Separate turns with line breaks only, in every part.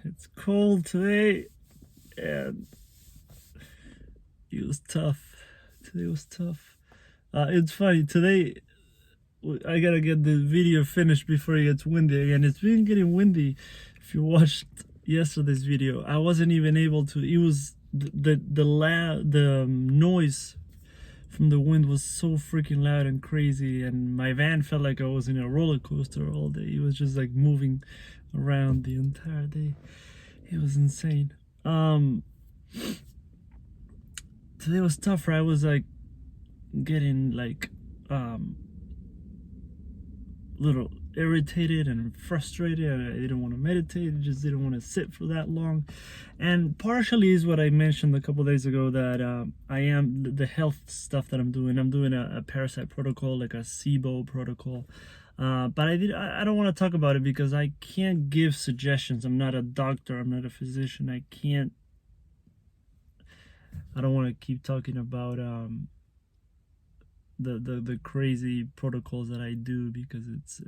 It's cold today, and it was tough. Today was tough. It's funny, today I gotta get the video finished before it gets windy again. It's been getting windy. If you watched yesterday's video, I wasn't even able to. It was the noise from the wind was so freaking loud and crazy, and my van felt like I was in a roller coaster all day. It was just like moving around the entire day. It was insane. Today was tougher. I was like getting like little irritated and frustrated. I didn't want to meditate. I just didn't want to sit for that long. And partially is what I mentioned a couple days ago, that I am the health stuff that I'm doing. I'm doing a parasite protocol, like a SIBO protocol. But I don't want to talk about it because I can't give suggestions. I'm not a doctor. I'm not a physician. I don't want to keep talking about the crazy protocols that I do, because it's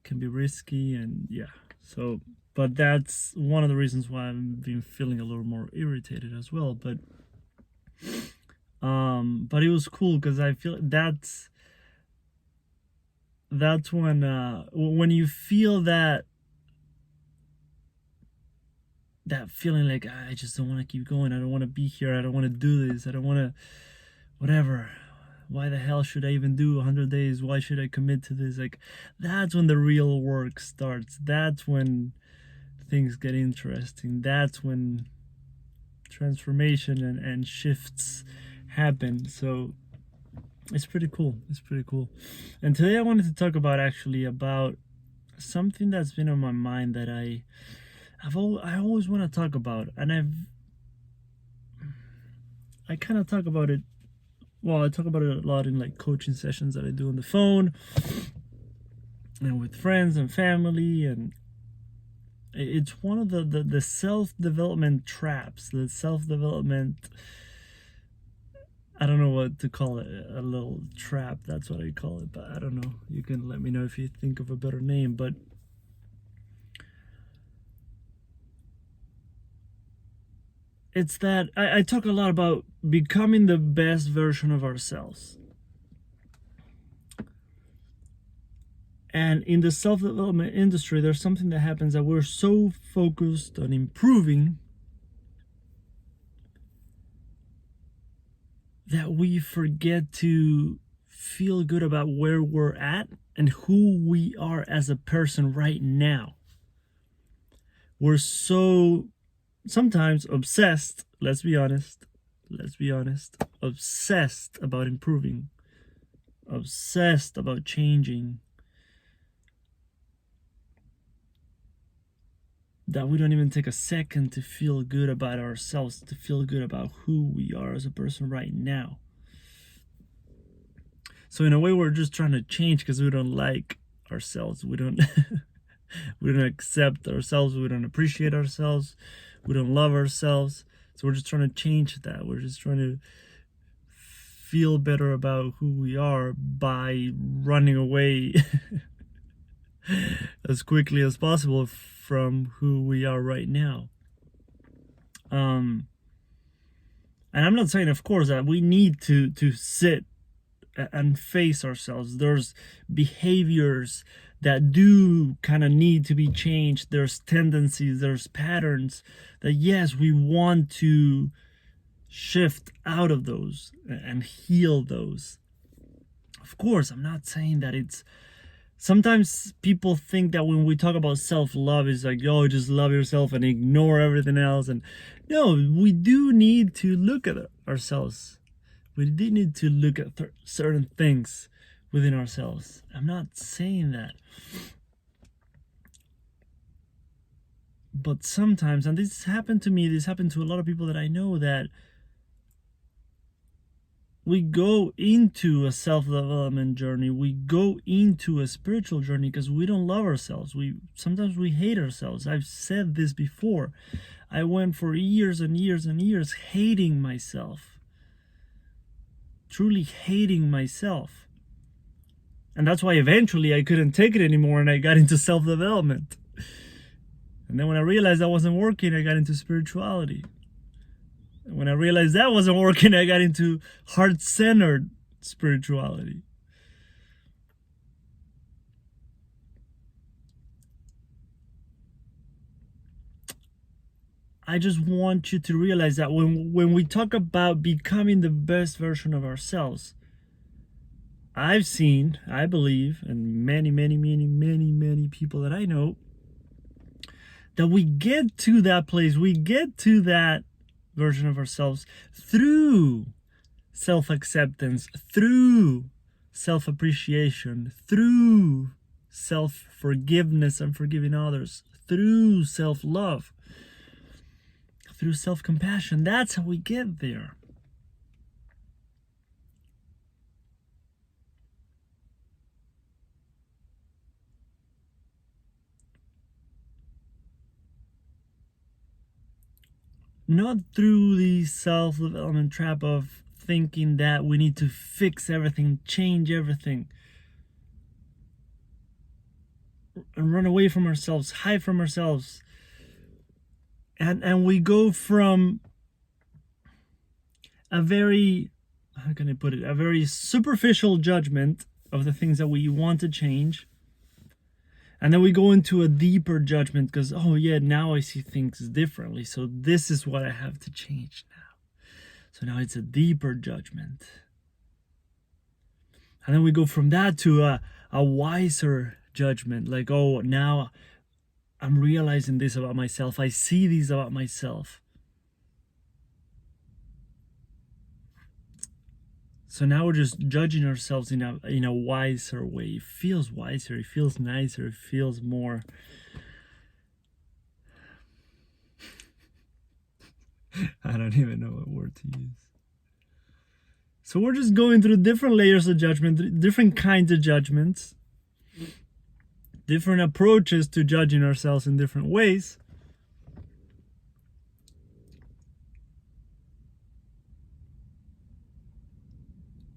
can be risky, and yeah. So, but that's one of the reasons why I've been feeling a little more irritated as well. But it was cool because I feel that's when you feel that feeling like, I just don't want to keep going. I don't want to be here. I don't want to do this. I don't want to, whatever. Why the hell should I even do 100 days? Why should I commit to this? Like, that's when the real work starts. That's when things get interesting. That's when transformation and shifts happen. So it's pretty cool. It's pretty cool. And today I wanted to talk about something that's been on my mind that I always want to talk about, and I kind of talk about it. Well, I talk about it a lot in like coaching sessions that I do on the phone and with friends and family, and it's one of the self-development traps, the self-development, I don't know what to call it, a little trap, that's what I call it, but I don't know. You can let me know if you think of a better name. But it's that I talk a lot about becoming the best version of ourselves. And in the self-development industry, there's something that happens, that we're so focused on improving that we forget to feel good about where we're at and who we are as a person right now. We're so sometimes obsessed, let's be honest, obsessed about improving, obsessed about changing, that we don't even take a second to feel good about ourselves, to feel good about who we are as a person right now. So in a way, we're just trying to change because we don't like ourselves. We don't we don't accept ourselves. We don't appreciate ourselves. We don't love ourselves. So we're just trying to change that. We're just trying to feel better about who we are by running away as quickly as possible from who we are right now. And I'm not saying, of course, that we need to sit and face ourselves. There's behaviors that do kind of need to be changed. There's tendencies, there's patterns that, yes, we want to shift out of those and heal those. Of course, I'm not saying that it's... Sometimes people think that when we talk about self-love, it's like, yo, just love yourself and ignore everything else. And no, we do need to look at ourselves. We do need to look at certain things within ourselves. I'm not saying that. But sometimes, and this happened to me, this happened to a lot of people that I know, that we go into a self-development journey, we go into a spiritual journey because we don't love ourselves. Sometimes we hate ourselves. I've said this before. I went for years and years and years hating myself. Truly hating myself. And that's why eventually I couldn't take it anymore and I got into self-development. And then when I realized that wasn't working, I got into spirituality. And when I realized that wasn't working, I got into heart-centered spirituality. I just want you to realize that when we talk about becoming the best version of ourselves, I've seen, I believe, and many people that I know, that we get to that place, we get to that version of ourselves through self-acceptance, through self-appreciation, through self-forgiveness and forgiving others, through self-love, through self-compassion. That's how we get there. Not through the self-development trap of thinking that we need to fix everything, change everything, and run away from ourselves, hide from ourselves. And we go from a very, how can I put it, a very superficial judgment of the things that we want to change. And then we go into a deeper judgment because, oh yeah, now I see things differently. So this is what I have to change now. So now it's a deeper judgment. And then we go from that to a wiser judgment. Like, oh, now I'm realizing this about myself. I see these about myself. So now we're just judging ourselves in a wiser way. It feels wiser, it feels nicer, it feels more... I don't even know what word to use. So we're just going through different layers of judgment, different kinds of judgments, different approaches to judging ourselves in different ways.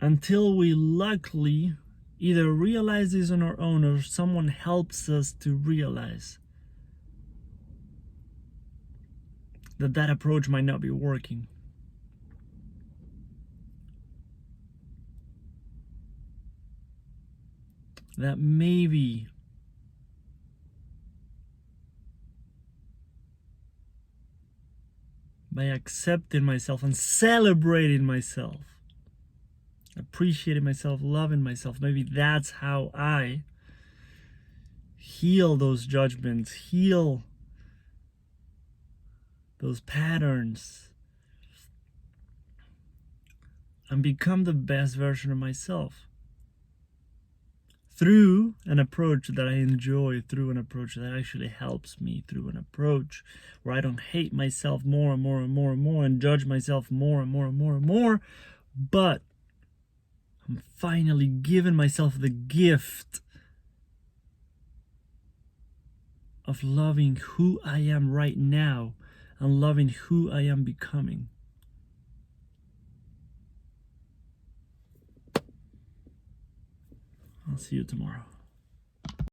Until we luckily either realize this on our own or someone helps us to realize that that approach might not be working. That maybe by accepting myself and celebrating myself, appreciating myself, loving myself, maybe that's how I heal those judgments, heal those patterns, and become the best version of myself through an approach that I enjoy, through an approach that actually helps me, through an approach where I don't hate myself more and more and more and more and judge myself more and more and more and more, but I'm finally giving myself the gift of loving who I am right now and loving who I am becoming. I'll see you tomorrow.